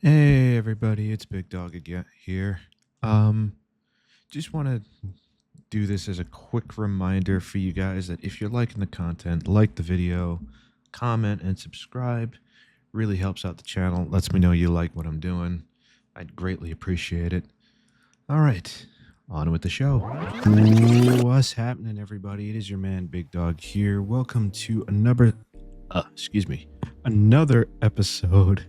Hey everybody, it's Big Dog again here. Um, just want to do this as a quick reminder for you guys that if you're liking the content, like the video, comment and subscribe. Really helps out the channel. Lets me know you like what I'm doing. I'd greatly appreciate it. All right, on with the show. What's happening, everybody? It is your man Big Dog here. Welcome to another episode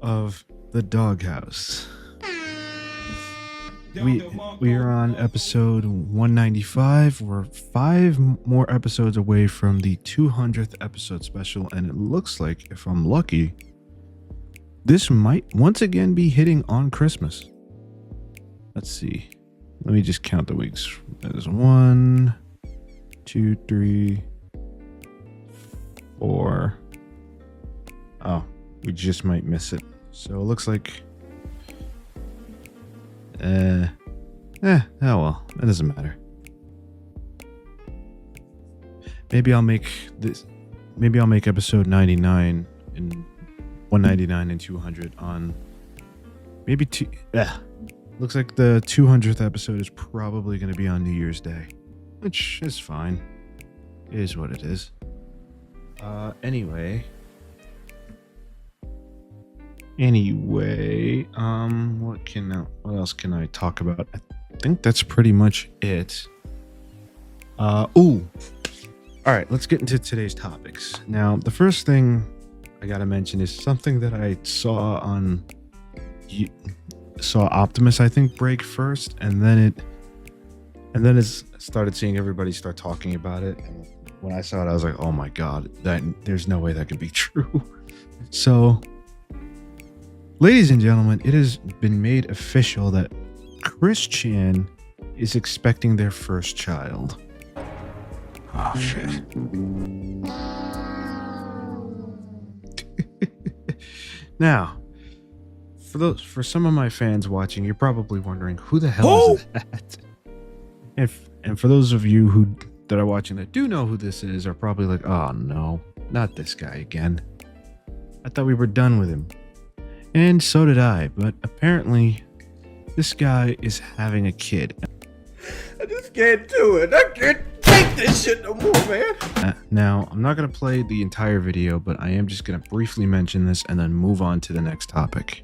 of the Doghouse. We are on episode 195. We're 5 more episodes away from the 200th episode special, and it looks like, if I'm lucky, this might once again be hitting on Christmas. Let's see. Let me just count the weeks. There's 1, 2, 3, 4. Oh, we just might miss it. So it looks like oh well, it doesn't matter. Maybe I'll make episode 99 and 199 and 200 on maybe two. Looks like the 200th episode is probably going to be on New Year's Day, which is fine. It is what it is. Anyway, what else can I talk about? I think that's pretty much it. All right, let's get into today's topics. Now, the first thing I gotta mention is something that I saw Optimus, I think, break first, and then it started seeing everybody start talking about it. And when I saw it, I was like, oh my god, there's no way that could be true. So, ladies and gentlemen, it has been made official that Chris Chan is expecting their first child. Oh shit. Now, for some of my fans watching, you're probably wondering who the hell is that? And for those of you that are watching that do know who this is, are probably like, oh no, not this guy again. I thought we were done with him. And so did I, but apparently this guy is having a kid. I just can't do it. I can't take this shit no more, man. Now, I'm not going to play the entire video, but I am just going to briefly mention this and then move on to the next topic.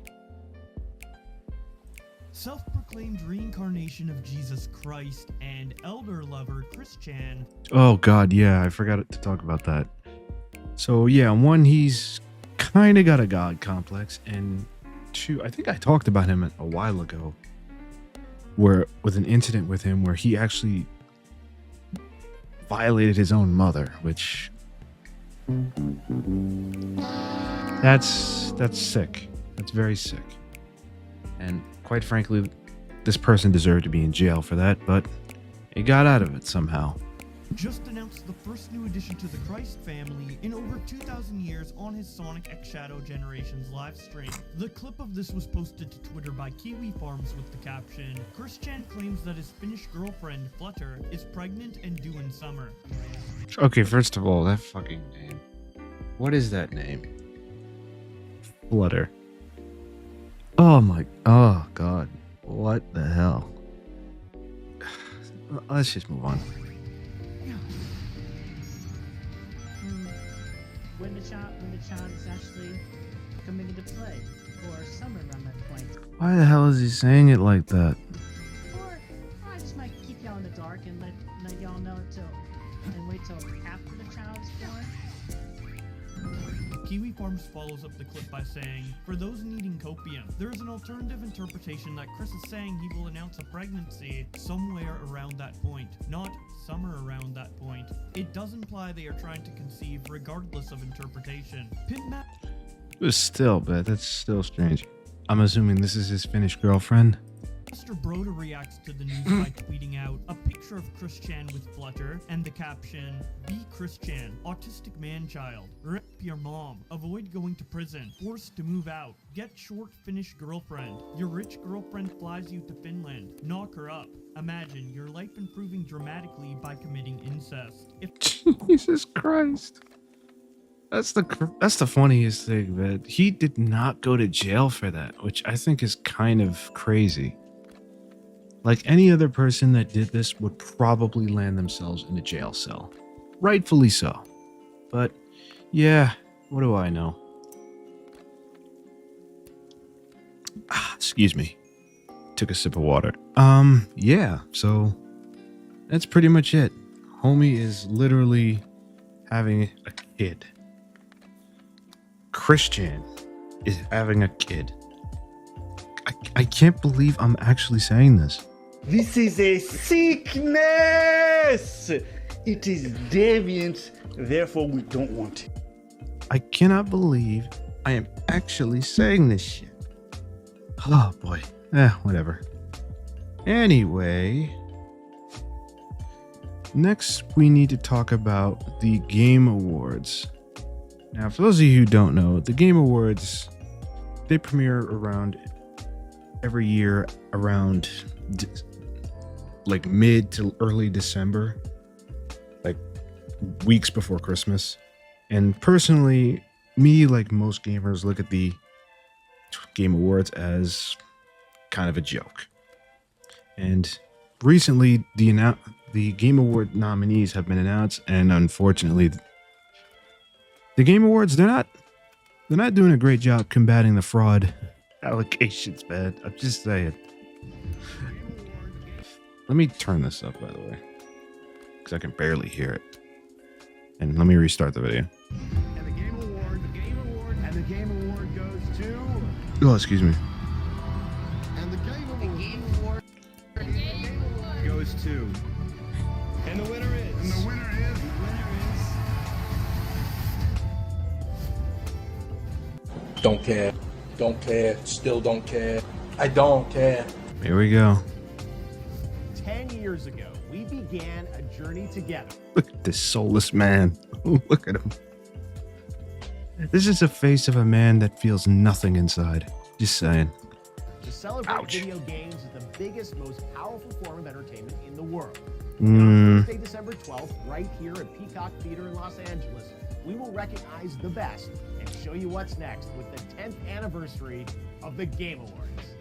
Self-proclaimed reincarnation of Jesus Christ and elder lover Chris Chan. Oh god, yeah, I forgot to talk about that. So yeah, one, he's kind of got a god complex, and two, I think I talked about him a while ago, with an incident with him where he actually violated his own mother, which that's sick. That's very sick. And quite frankly, this person deserved to be in jail for that, but he got out of it somehow. Just announced the first new addition to the Christ family in over 2,000 years on his Sonic X Shadow Generations live stream. The clip of this was posted to Twitter by Kiwi Farms with the caption, Chris Chan claims that his Finnish girlfriend, Flutter, is pregnant and due in summer. Okay, first of all, that fucking name. What is that name? Flutter. Oh god. What the hell? Let's just move on. When the child is actually coming into play, or somewhere around that point. Why the hell is he saying it like that? Or I just might keep y'all in the dark and let y'all know and wait till after the child is born. Kiwi Farms follows up the clip by saying, for those needing copium, there is an alternative interpretation that Chris is saying he will announce a pregnancy somewhere around that point, not summer around that point. It does imply they are trying to conceive regardless of interpretation. But that's still strange. I'm assuming this is his Finnish girlfriend. Mr. Broda reacts to the news by tweeting out a picture of Chris Chan with Flutter and the caption, be Chris Chan, autistic man-child, rip your mom, avoid going to prison, forced to move out, get short Finnish girlfriend, your rich girlfriend flies you to Finland, knock her up, imagine your life improving dramatically by committing incest. Jesus Christ. That's the funniest thing, man. He did not go to jail for that, which I think is kind of crazy. Like any other person that did this would probably land themselves in a jail cell. Rightfully so. But yeah, what do I know? Excuse me. Took a sip of water. Yeah, so that's pretty much it. Homie is literally having a kid. Christian is having a kid. I can't believe I'm actually saying this. This is a sickness! It is deviant, therefore we don't want it. I cannot believe I am actually saying this shit. Oh boy. Whatever. Anyway, next we need to talk about the Game Awards. Now, for those of you who don't know, the Game Awards, they premiere around every year around like mid to early December, like weeks before Christmas. And personally, me, like most gamers, look at the Game Awards as kind of a joke. And recently, the Game Award nominees have been announced, and unfortunately, the Game Awards, they're not doing a great job combating the fraud allegations, man. I'm just saying. Let me turn this up, by the way, because I can barely hear it. And let me restart the video. And the Game Award goes to. Oh, excuse me. And the Game Award goes to. And the winner is. Don't care. Don't care. Still don't care. I don't care. Here we go. 10 years ago, we began a journey together. Look at this soulless man. Look at him. This is the face of a man that feels nothing inside. Just saying. To celebrate Ouch. video games is the biggest, most powerful form of entertainment in the world. Mm. On Thursday, December 12th, right here at Peacock Theater in Los Angeles, we will recognize the best and show you what's next with the 10th anniversary of the Game Awards.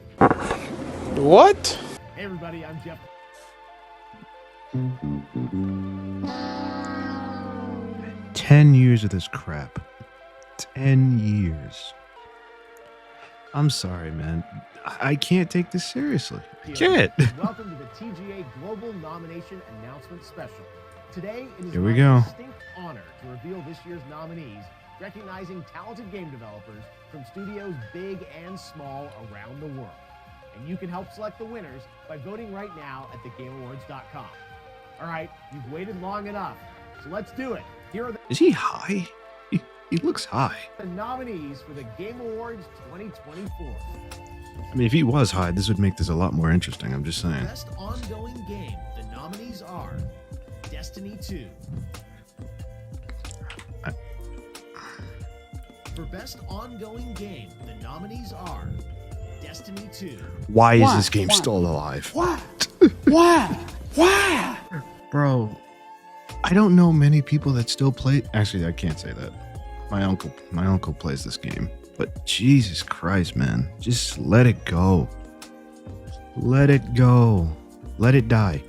What? Hey everybody, I'm Jeff. 10 years of this crap. 10 years. I'm sorry, man. I can't take this seriously. I can't. Welcome to the TGA Global Nomination Announcement Special. Today, it is Here we my go. distinct honor to reveal this year's nominees, recognizing talented game developers from studios big and small around the world. And you can help select the winners by voting right now at thegameawards.com. All right, you've waited long enough, so let's do it. Here are Is he high? He looks high. the nominees for the Game Awards 2024. I mean, if he was high, this would make this a lot more interesting. I'm just saying. Best ongoing game, the nominees are Destiny 2. For best ongoing game, the nominees are Destiny 2. Why is this game still alive? What? Why? Bro, I don't know many people that still play. Actually, I can't say that. My uncle plays this game. But Jesus Christ, man. Just let it go. Let it go. Let it die.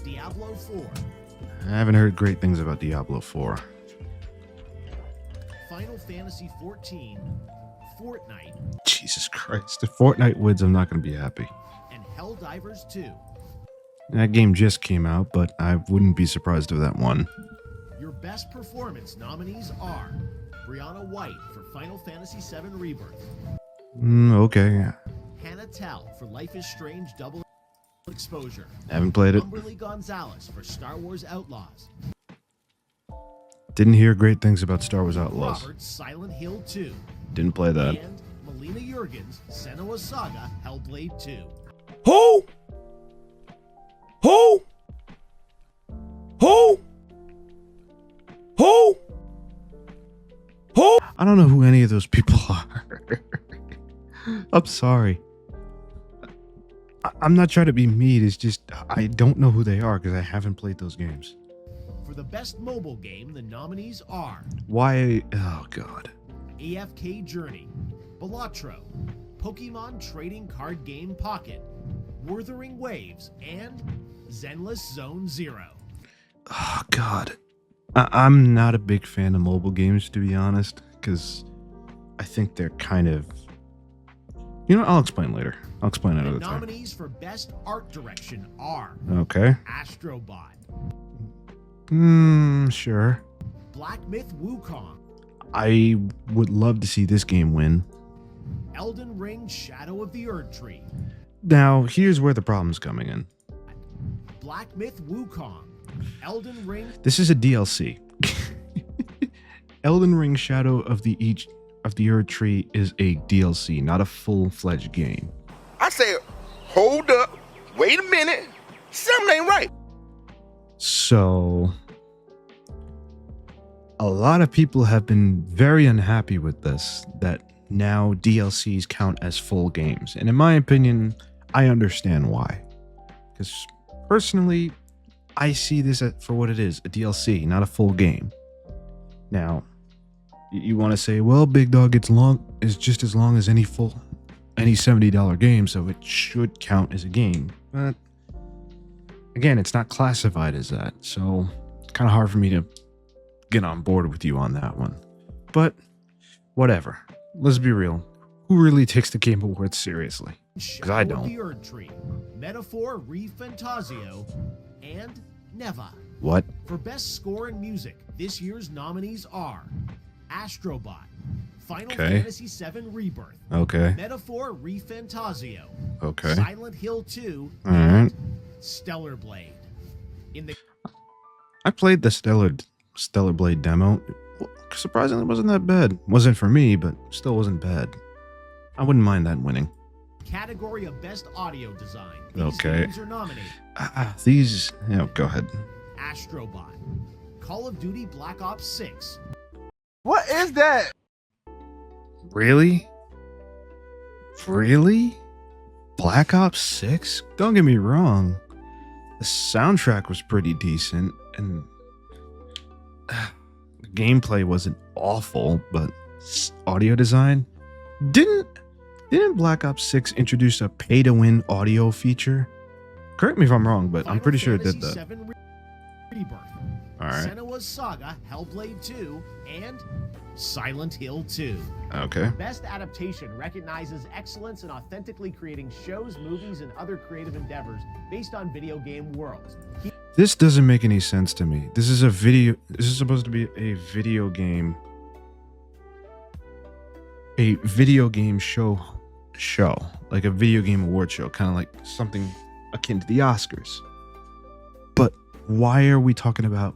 Diablo 4. I haven't heard great things about Diablo 4. Final Fantasy 14. Fortnite. Jesus Christ. If Fortnite wins, I'm not going to be happy. And Helldivers 2. That game just came out, but I wouldn't be surprised if that won. Your best performance nominees are Brianna White for Final Fantasy VII Rebirth. Okay. Hannah Tell for Life is Strange Double Exposure. Haven't played it. Kimberly Gonzalez for Star Wars Outlaws. Didn't hear great things about Star Wars Outlaws. Robert Silent Hill 2. Didn't play that. And Melina Jurgens, Senua Saga Hellblade 2. Who? Who? Who? Who? Who? I don't know who any of those people are. I'm sorry. I'm not trying to be mean. It's just I don't know who they are because I haven't played those games. For For the best mobile game, the nominees are Why? Oh, God. AFK Journey, Balatro, Pokemon Trading Card Game Pocket, Wuthering Waves, and Zenless Zone Zero. Oh, God. I'm not a big fan of mobile games, to be honest, because I think they're kind of... You know, I'll explain later. I'll explain The another time. nominees for best art direction are Okay. Astrobot, Sure. Black Myth Wukong, I would love to see this game win. Elden Ring Shadow of the Erdtree, Now, here's where the problem's coming in. Black Myth Wukong, Elden Ring This is a DLC. Elden Ring Shadow of the Erdtree is a DLC, not a full-fledged game. I say, hold up, wait a minute, something ain't right. So, a lot of people have been very unhappy with this, that now DLCs count as full games. And in my opinion, I understand why. Because personally, I see this for what it is, a DLC, not a full game. Now, you want to say, well, Big Dog, it's just as long as any $70 game, so it should count as a game. But again, it's not classified as that, so it's kind of hard for me to get on board with you on that one. But whatever. Let's be real. Who really takes the Game Awards seriously? Because I Shadow of the don't. Erdtree, Metaphor Refantasio, and Neva. What? For best score in music, this year's nominees are Astrobot, Final Okay. Fantasy VII Rebirth, Okay. Metaphor Refantasio, Okay. Silent Hill 2, All and right. Stellar Blade. In the I played the Stellar Blade demo. Surprisingly, it wasn't that bad. Wasn't for me, but still wasn't bad. I wouldn't mind that winning. category of best audio design, these Okay. games are nominated: These. Yeah, go ahead. Astrobot, Call of Duty Black Ops 6, What is that? Really? Really? Black Ops 6? Don't get me wrong. The soundtrack was pretty decent, and the gameplay wasn't awful, but audio design? Didn't Black Ops 6 introduce a pay-to-win audio feature? Correct me if I'm wrong, but I'm Final pretty sure it Fantasy did that. VII Rebirth, Alright. Senua's Saga, Hellblade 2, and Silent Hill 2. Okay. Best Adaptation recognizes excellence in authentically creating shows, movies, and other creative endeavors based on video game worlds. This doesn't make any sense to me. This is supposed to be a video game. A video game show. Like a video game award show. Kind of like something akin to the Oscars. But why are we talking about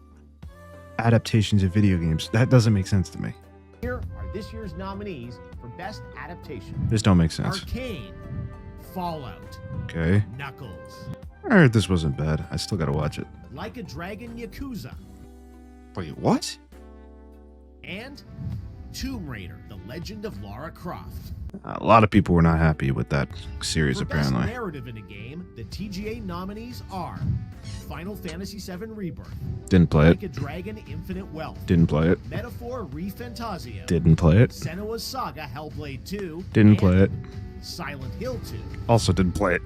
adaptations of video games? That doesn't make sense to me. Here are this year's nominees for Best Adaptation: This don't make sense. Arcane, Fallout, Okay. Knuckles, I heard this wasn't bad. I still gotta watch it. Like a Dragon Yakuza, Wait, what? and Tomb Raider: The Legend of Lara Croft. A lot of people were not happy with that series, For apparently. Best Narrative in a Game, the TGA nominees are Final Fantasy VII Rebirth, Didn't play Like it. a Dragon Infinite Wealth, Didn't play it. Metaphor Refantasio, Didn't play it. Senua's Saga Hellblade 2, Didn't and play it. Silent Hill 2. Also didn't play it.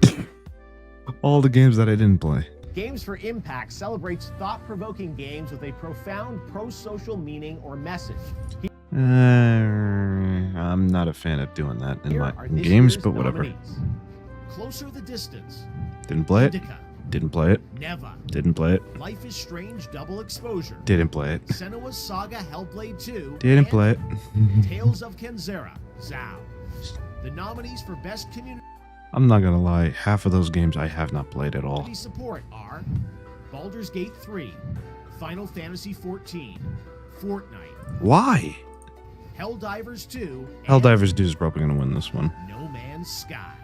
All the games that I didn't play. Games for Impact celebrates thought-provoking games with a profound pro-social meaning or message. I'm not a fan of doing that in Here my are this games, year's but whatever. nominees: Closer the Distance, Didn't play it. Indica, Didn't play it. Neva, Didn't play it. Life is Strange Double Exposure, Didn't play it. Senua's Saga Hellblade 2, Didn't and play it. Tales of Kenzera, Zao. The nominees for Best Community I'm not gonna lie. Half of those games I have not played at all. Support are Baldur's Gate 3, Final Fantasy 14, Fortnite, Why? Helldivers 2, and Helldivers 2 is probably gonna win this one. No Man's Sky.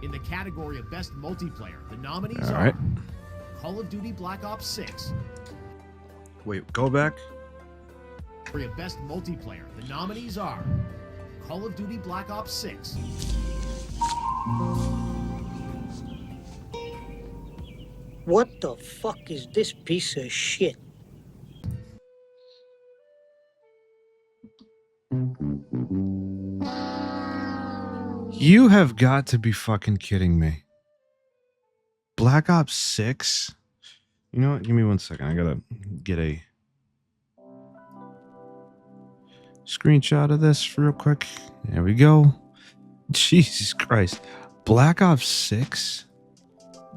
In the category of Best Multiplayer, the nominees All are right. Call of Duty Black Ops 6. Wait, go back. For Best Multiplayer, the nominees are Call of Duty Black Ops 6, What the fuck is this piece of shit? You have got to be fucking kidding me. Black Ops 6? You know what? Give me 1 second. I gotta get a screenshot of this real quick. There we go. Jesus Christ. Black Ops 6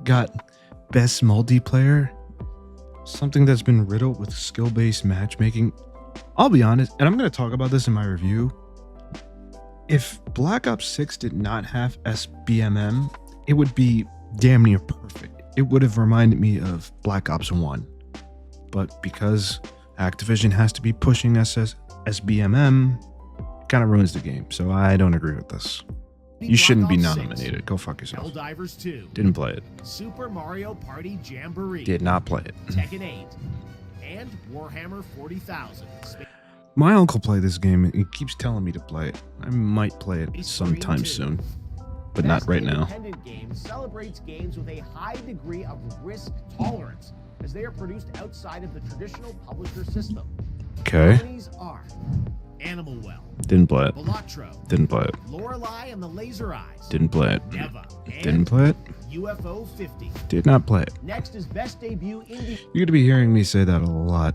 got best multiplayer. Something that's been riddled with skill-based matchmaking. I'll be honest, and I'm going to talk about this in my review. If Black Ops 6 did not have SBMM, it would be damn near perfect. It would have reminded me of Black Ops 1. But because Activision has to be pushing SBMM, it kind of ruins the game. So I don't agree with this. You shouldn't be nominated. Go fuck yourself. Helldivers 2. Didn't play it. Super Mario Party Jamboree. Did not play it. Tekken 8. And Warhammer 40,000. My uncle played this game and he keeps telling me to play it. I might play it sometime soon, but not right now. Independent game celebrates games with a high degree of risk tolerance, as they are produced outside of the traditional publisher system. Okay. Companies are Animal Well, Didn't play it. Balatro, Didn't play it. Lorelei and the Laser Eyes, Didn't play it. Neva, and Didn't play it. UFO 50. Did not play it. Next is Best Debut Indie You're going to be hearing me say that a lot,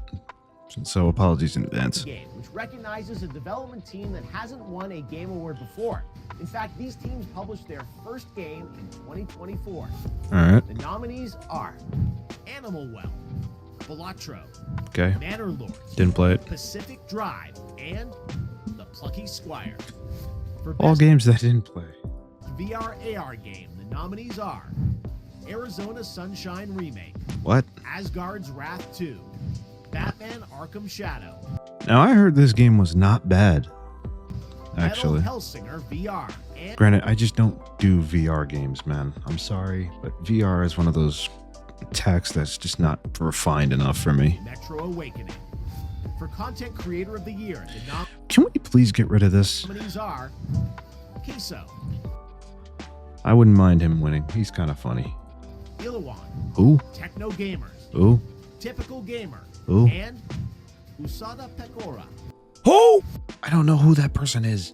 so apologies in advance. Game, which recognizes a development team that hasn't won a Game Award before. In fact, these teams published their first game in 2024. All right. The nominees are Animal Well, Balatro, Okay. Manor Lords, Didn't play it. Pacific Drive, and The Plucky Squire. For All Best games that I didn't play. VR AR game, the nominees are Arizona Sunshine Remake, What? Asgard's Wrath 2, Batman Arkham Shadow, Now, I heard this game was not bad, actually. Metal Hellsinger VR, and Granted, I just don't do VR games, man. I'm sorry, but VR is one of those techs that's just not refined enough for me. Metro Awakening. For Content Creator of the Year, the Can we please get rid of this? nominees are Queso, I wouldn't mind him winning. He's kind of funny. Ilawan, Who? Techno Gamers, Who? Typical Gamer, Who? and Usada Pecora. Who? I don't know who that person is.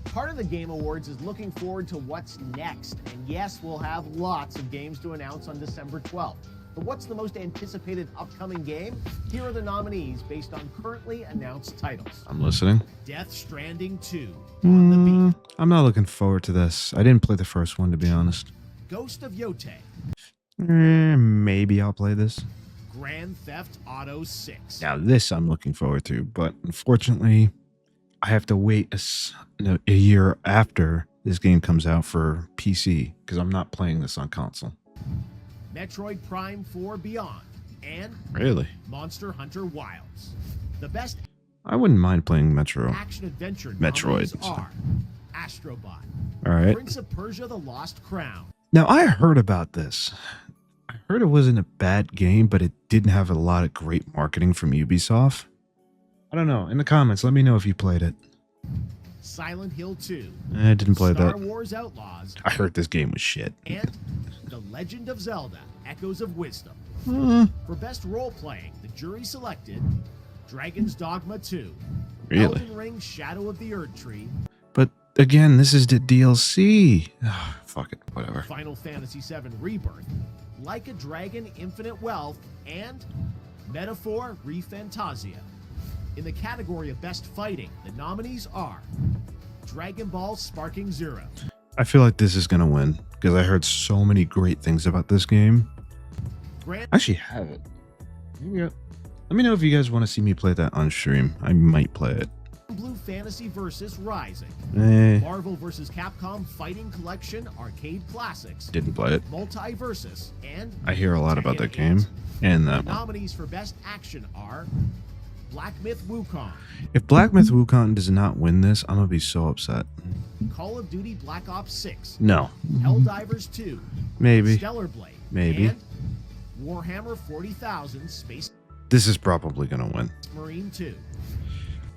Part of the Game Awards is looking forward to what's next. And yes, we'll have lots of games to announce on December 12th. But what's the most anticipated upcoming game? Here are the nominees based on currently announced titles. I'm listening. Death Stranding 2, On the Beat, I'm not looking forward to this. I didn't play the first one, to be honest. Ghost of Yote, Maybe I'll play this. Grand Theft Auto 6, Now, this I'm looking forward to, but unfortunately, I have to wait a year after this game comes out for PC because I'm not playing this on console. Metroid Prime 4 Beyond, and Really? Monster Hunter Wilds. The best I wouldn't mind playing Metro. action-adventure Metroid. nominees are Astrobot, All right. Prince of Persia The Lost Crown, Now, I heard about this. I heard it wasn't a bad game, but it didn't have a lot of great marketing from Ubisoft. I don't know. In the comments, let me know if you played it. Silent Hill 2, I didn't play Star that. Wars Outlaws, I heard this game was shit. and The Legend of Zelda Echoes of Wisdom. For best role-playing, the jury selected Dragon's Dogma 2, Really? Elden Ring Shadow of the Erdtree, But again, this is the DLC. Fuck it. Whatever. Final Fantasy VII Rebirth, Like a Dragon Infinite Wealth, and Metaphor ReFantasia. In the category of Best Fighting, the nominees are Dragon Ball Sparking Zero, I feel like this is going to win because I heard so many great things about this game. Grand I actually have it. Maybe let me know if you guys want to see me play that on stream. I might play it. Blue Fantasy vs. Rising, Marvel vs. Capcom Fighting Collection Arcade Classics, Didn't play it. Multiversus, and I hear a lot about that Tekken 8. game and that The one. nominees for Best Action are Black Myth Wukong, If Black Myth Wukong does not win this, I'm going to be so upset. Call of Duty Black Ops 6, No. Helldivers 2, Maybe. Stellar Blade, Maybe. and Warhammer 40,000 Space This is probably going to win. Marine 2.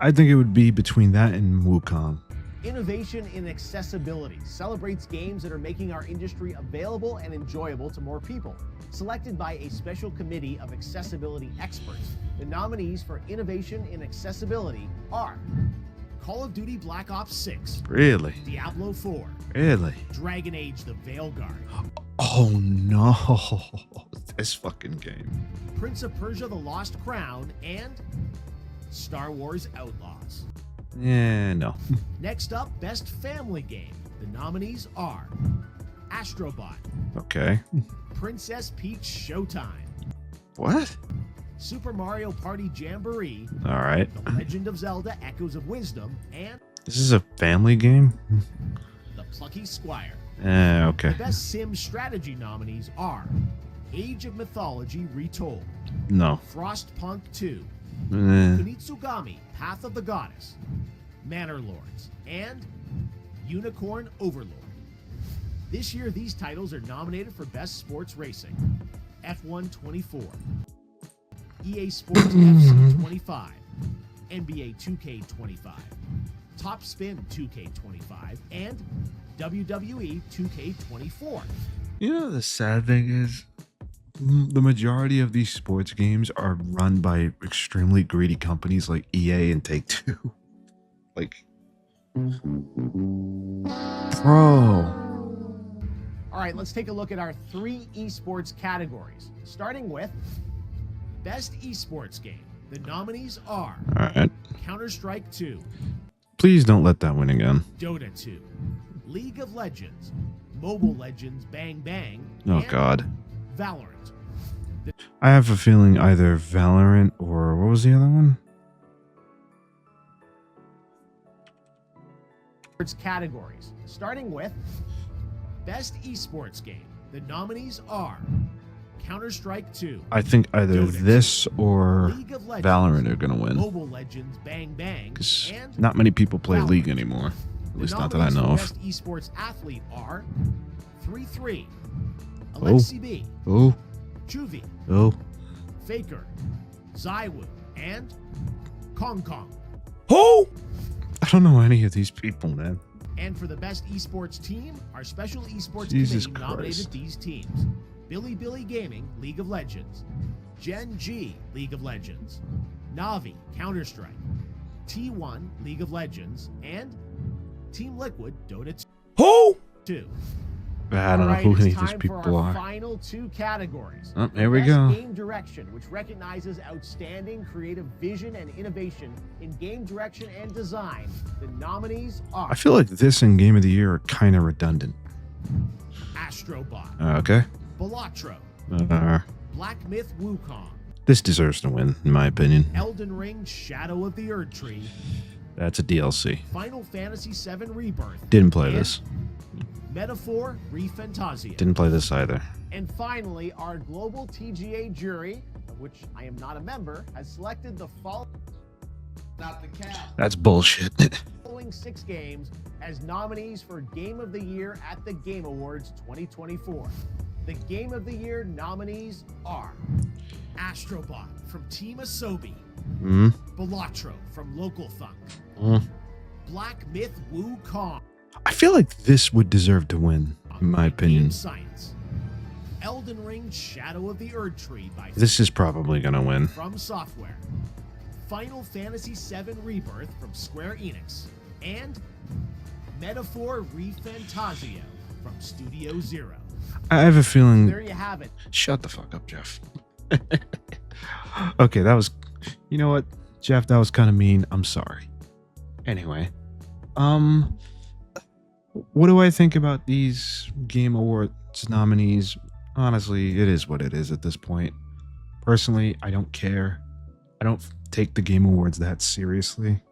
I think it would be between that and Wukong. Innovation in accessibility celebrates games that are making our industry available and enjoyable to more people. Selected by a special committee of accessibility experts, The nominees for innovation in accessibility are Call of Duty Black Ops 6, Really? Diablo 4, Really? Dragon Age The Veilguard, Oh no. This fucking game. Prince of Persia The Lost Crown, and Star Wars Outlaws. Yeah, no. Next up, Best Family Game. The nominees are Astrobot, Okay. Princess Peach Showtime, What? Super Mario Party Jamboree, All right. The Legend of Zelda Echoes of Wisdom, and This is a family game? The Plucky Squire. Okay. The Best Sim Strategy nominees are Age of Mythology Retold, No. Frostpunk 2, Eh. Kunitsugami Path of the Goddess, Manor Lords, and Unicorn Overlord. This year, these titles are nominated for Best Sports Racing, F1 24, EA Sports FC 25, NBA 2K 25, Top Spin 2K 25, and WWE 2K 24. You know, the sad thing is, the majority of these sports games are run by extremely greedy companies like EA and Take-Two. Like, bro. All right, let's take a look at our 3 esports categories, starting with Best Esports Game. The nominees are All right. Counter-Strike 2, Please don't let that win again. Dota 2, League of Legends, Mobile Legends Bang Bang, Oh, and God. Valorant. I have a feeling either Valorant or what was the other one? Esports categories, starting with Best Esports Game. The nominees are Counter-Strike 2, I think either Dota this or League of Legends, Valorant are going to win. Mobile Legends Bang Bang, Because and not many people play Valorant. League anymore. At The least not that I nominees know for of. Best Esports Athlete are 3-3, Alexi B, Oh, Juvie, oh. Faker, Zywoo, and Kong Kong. Oh! I don't know any of these people, man. And for the Best Esports Team, our special esports Jesus committee nominated Christ. these teams: Billy Billy Gaming, League of Legends; Gen G, League of Legends; Navi, Counter-Strike; T1, League of Legends; and Team Liquid, Dota Oh! 2. I don't know Alright, who it's any of these time people for our are. final 2 categories. Oh, here we Best go. Game Direction, which recognizes outstanding creative vision and innovation in game direction and design. The nominees are I feel like this and Game of the Year are kind of redundant. Astrobot, Okay. Balatro, Uh, Black Myth Wukong, this deserves to win, in my opinion. Elden Ring Shadow of the Erdtree, That's a DLC. Final Fantasy VII Rebirth, Didn't play and this. Metaphor Refantasia. Didn't play this either. And finally, our global TGA jury, of which I am not a member, has selected the That's bullshit. following 6 games as nominees for Game of the Year at the Game Awards 2024. The Game of the Year nominees are Astrobot from Team Asobi, Hmm? Balatro from Local Thunk, Mm. Black Myth Wukong, I feel like this would deserve to win, in my Game opinion. Science, Elden Ring Shadow of the Erdtree by This is probably gonna win. From Software, Final Fantasy VII Rebirth from Square Enix, and Metaphor Refantasio from Studio Zero. I have a feeling. There you have it. Shut the fuck up, Jeff. Okay, that was. You know what, Jeff? That was kind of mean. I'm sorry. Anyway, what do I think about these Game Awards nominees? Honestly, it is what it is at this point. Personally, I don't care. I don't take the Game Awards that seriously.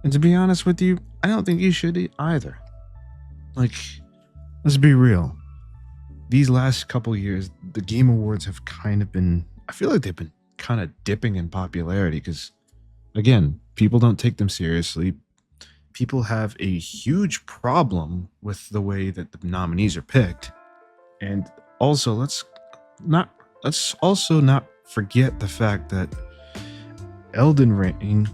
And to be honest with you, I don't think you should either. Like, let's be real. These last couple years, the Game Awards have kind of been, I feel like they've been kind of dipping in popularity because, again, people don't take them seriously. People have a huge problem with the way that the nominees are picked. And also, let's also not forget the fact that the Elden Ring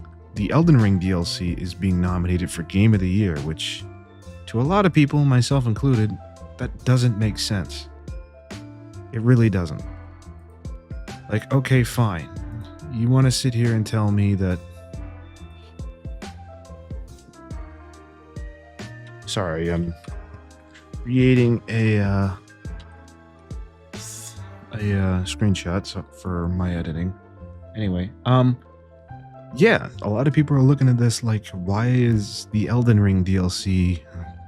DLC is being nominated for Game of the Year, which to a lot of people, myself included, that doesn't make sense. It really doesn't. Like, okay, fine. You want to sit here and tell me that... Sorry, I'm creating a screenshot for my editing. Anyway, yeah, a lot of people are looking at this like, why is the Elden Ring DLC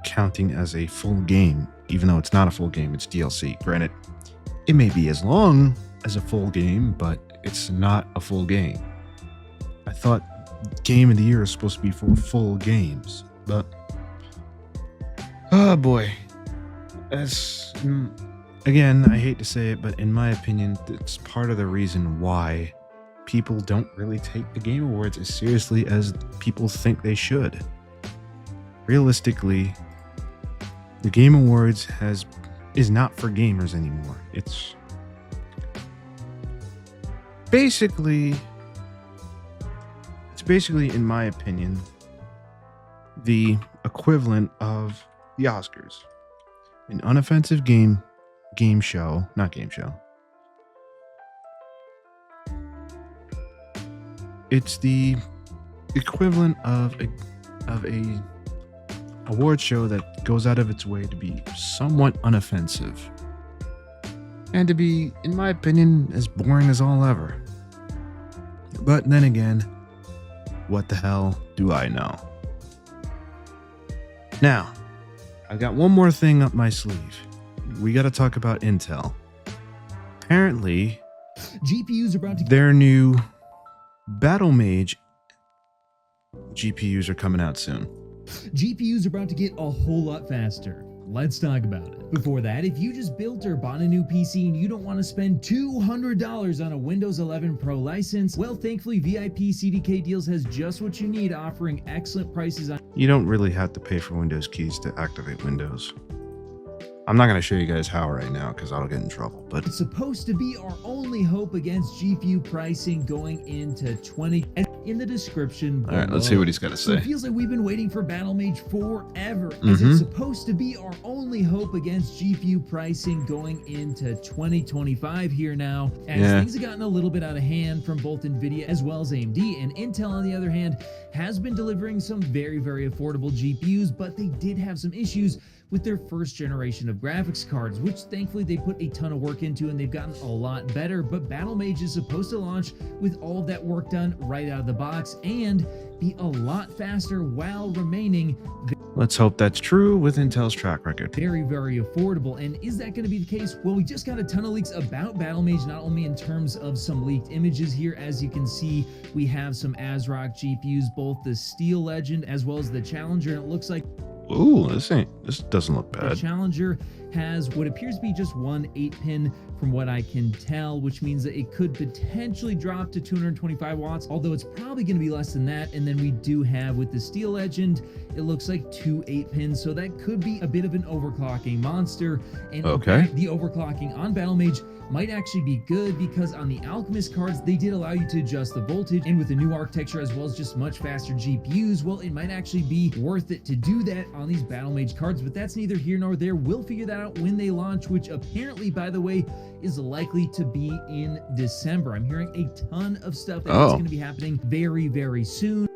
counting as a full game, even though it's not a full game, it's DLC. Granted, it may be as long as a full game, but it's not a full game. I thought Game of the Year is supposed to be for full games, but oh boy. Again, I hate to say it, but in my opinion, it's part of the reason why people don't really take the Game Awards as seriously as people think they should. Realistically, the Game Awards is not for gamers anymore. It's basically, in my opinion, the equivalent of the Oscars. An unoffensive game show, not game show. It's the equivalent of a award show that goes out of its way to be somewhat unoffensive. And to be, in my opinion, as boring as all ever. But then again, what the hell do I know? Now, I got one more thing up my sleeve. We got to talk about Intel. Apparently, GPUs are about to their new Battle Mage GPUs are coming out soon. GPUs are about to get a whole lot faster. Let's talk about it. Before that, if you just built or bought a new PC and you don't want to spend $200 on a Windows 11 Pro license, well, thankfully, VIP CDK Deals has just what you need, offering excellent prices on... You don't really have to pay for Windows keys to activate Windows. I'm not going to show you guys how right now because I'll get in trouble, but It's supposed to be our only hope against GPU pricing going into 20... And in the description below. all right, let's see what he's got to So it say. feels like we've been waiting for Battle Mage forever, as it's supposed to be our only hope against GPU pricing going into 2025 here now, as things have gotten a little bit out of hand from both NVIDIA as well as AMD, and Intel, on the other hand, has been delivering some very, very affordable GPUs, but they did have some issues with their first generation of graphics cards, which thankfully they put a ton of work into and they've gotten a lot better. But Battle Mage is supposed to launch with all of that work done right out of the box and be a lot faster while remaining Let's hope that's true with Intel's track record. very, very affordable. And is that going to be the case? Well, we just got a ton of leaks about Battle Mage, not only in terms of some leaked images here. As you can see, we have some ASRock GPUs, both the Steel Legend as well as the Challenger, and it looks like Ooh, this doesn't look the bad. Challenger has what appears to be just one 8-pin from what I can tell, which means that it could potentially drop to 225 watts, although it's probably going to be less than that. And then we do have with the Steel Legend, it looks like 2 8-pins, so that could be a bit of an overclocking monster. And in fact, the overclocking on Battle Mage might actually be good because on the Alchemist cards, they did allow you to adjust the voltage, and with the new architecture as well as just much faster GPUs, well, it might actually be worth it to do that on these Battle Mage cards, but that's neither here nor there. We'll figure that out when they launch, which apparently, by the way, is likely to be in December. I'm hearing a ton of stuff that's going to be happening very, very soon.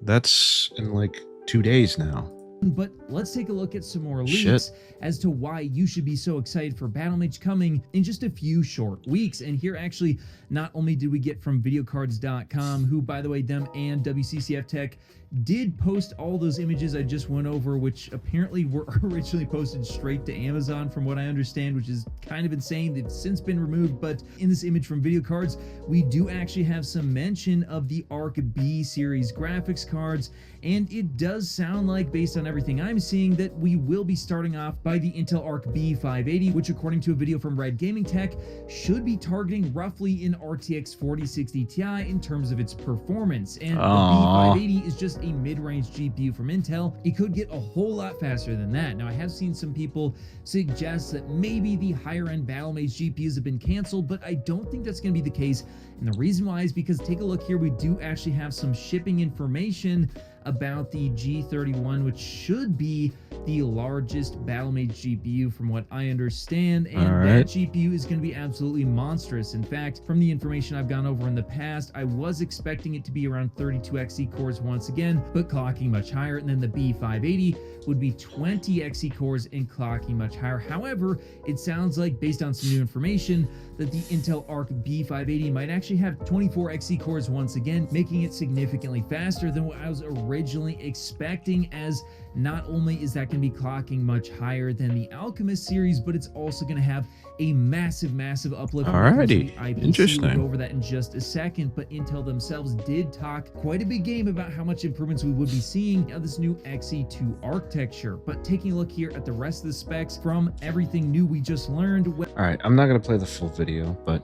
That's in like 2 days now. But let's take a look at some more leaks as to why you should be so excited for Battle Mage coming in just a few short weeks. And here, actually, not only did we get from videocards.com, who, by the way, them and WCCF Tech did post all those images I just went over, which apparently were originally posted straight to Amazon from what I understand, which is kind of insane. They've since been removed, but in this image from Video Cards, we do actually have some mention of the Arc B series graphics cards, and it does sound like, based on everything I'm seeing, that we will be starting off by the Intel Arc B580, which according to a video from Red Gaming Tech, should be targeting roughly an RTX 4060 Ti in terms of its performance. And the B580 is just a mid-range GPU from Intel. It could get a whole lot faster than that. Now, I have seen some people suggest that maybe the higher-end Battle Mage GPUs have been canceled, but I don't think that's going to be the case. And the reason why is because, take a look here, we do actually have some shipping information about the G31, which should be the largest Battlemage GPU from what I understand, and that GPU is going to be absolutely monstrous. In fact, from the information I've gone over in the past, I was expecting it to be around 32 Xe cores once again, but clocking much higher, and then the B580 would be 20 Xe cores and clocking much higher. However, it sounds like, based on some new information, that the Intel Arc B580 might actually have 24 Xe cores once again, making it significantly faster than what I was originally expecting, as not only is that going to be clocking much higher than the Alchemist series, but it's also going to have a massive uplift. Alrighty, interesting. We'll go over that in just a second, but Intel themselves did talk quite a big game about how much improvements we would be seeing of this new Xe2 architecture. But taking a look here at the rest of the specs from everything new we just learned. Alright, I'm not going to play the full video, but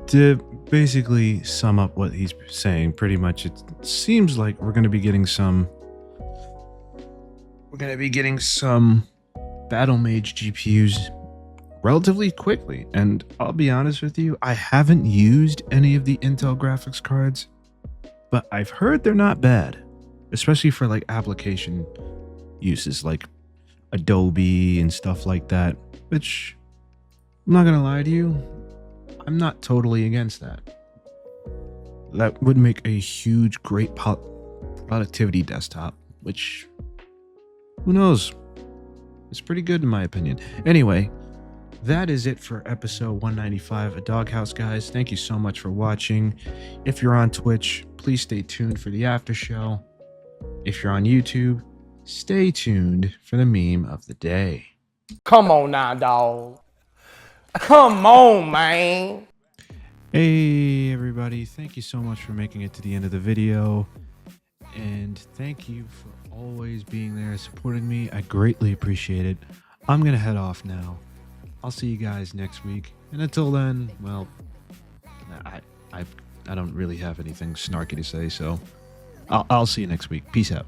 to basically sum up what he's saying, pretty much it seems like we're going to be getting some Battlemage GPUs relatively quickly. And I'll be honest with you, I haven't used any of the Intel graphics cards, but I've heard they're not bad, especially for like application uses like Adobe and stuff like that, which I'm not gonna lie to you, I'm not totally against that. That would make a huge, great productivity desktop, which, who knows? It's pretty good in my opinion. Anyway, that is it for episode 195 of Doghouse, guys. Thank you so much for watching. If you're on Twitch, please stay tuned for the after show. If you're on YouTube, stay tuned for the meme of the day. Come on now, dog. Come on, man. Hey everybody, thank you so much for making it to the end of the video, and thank you for always being there supporting me. I greatly appreciate it. I'm gonna head off now. I'll see you guys next week, and until then, well, I don't really have anything snarky to say, so I'll see you next week. Peace out.